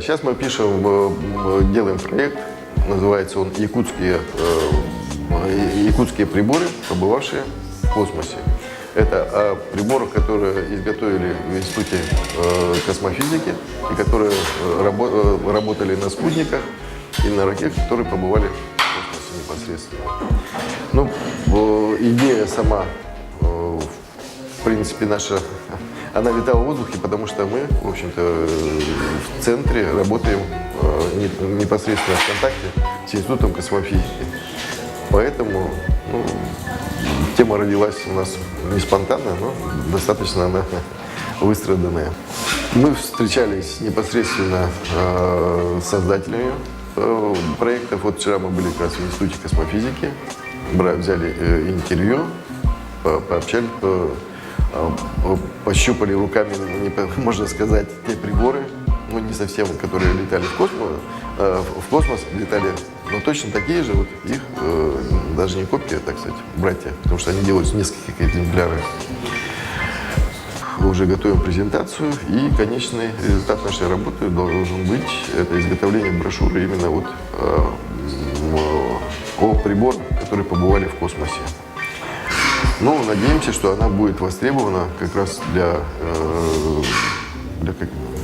сейчас мы делаем проект, называется он «Якутские приборы, побывавшие в космосе». Это приборы, которые изготовили в Институте космофизики и которые работали на спутниках и на ракетах, которые побывали в космосе непосредственно. Ну, идея сама, в принципе, наша, она витала в воздухе, потому что мы, в общем-то, в центре работаем непосредственно в контакте с Институтом космофизики. Поэтому тема родилась у нас не спонтанно, но достаточно она выстраданная. Мы встречались непосредственно с создателями проектов. Вот вчера мы были как раз в Институте космофизики, взяли интервью, пообщались, пощупали руками, можно сказать, те приборы, ну не совсем, которые летали в космос летали, но точно такие же, вот их даже не копии, а, так сказать, братья, потому что они делают несколько экземпляров. Уже готовим презентацию, и конечный результат нашей работы должен быть это изготовление брошюры именно вот о приборах, которые побывали в космосе. Ну, надеемся, что она будет востребована как раз для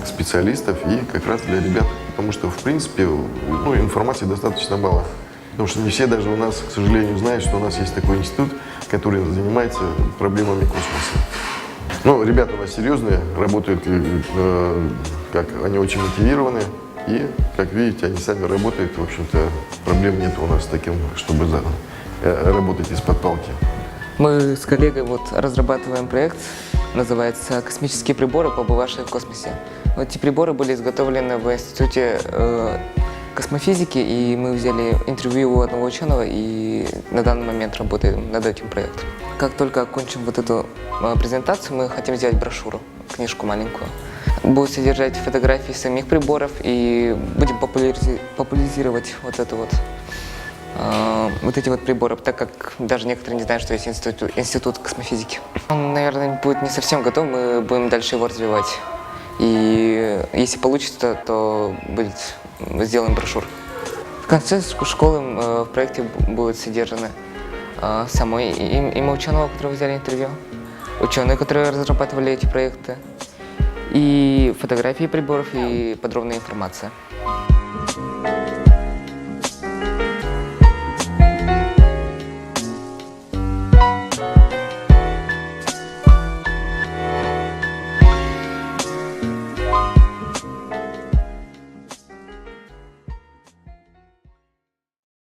специалистов и как раз для ребят, потому что, в принципе, информации достаточно мало. Потому что не все даже у нас, к сожалению, знают, что у нас есть такой институт, который занимается проблемами космоса. Ну, ребята у нас серьезные, работают, они очень мотивированы, и, как видите, они сами работают, в общем-то, проблем нет у нас с таким, чтобы работать из-под палки. Мы с коллегой разрабатываем проект, называется «Космические приборы, побывавшие в космосе». Эти приборы были изготовлены в Институте космофизики, и мы взяли интервью у одного ученого и на данный момент работаем над этим проектом. Как только окончим вот эту презентацию, мы хотим сделать брошюру, книжку маленькую. Будет содержать фотографии самих приборов, и будем популяризировать эти приборы, так как даже некоторые не знают, что есть институт космофизики. Он, наверное, будет не совсем готов, мы будем дальше его развивать. И если получится, то сделаем брошюру. В конце школы в проекте будет содержано самое имя ученого, у которого взяли интервью, ученые, которые разрабатывали эти проекты, и фотографии приборов, и подробная информация.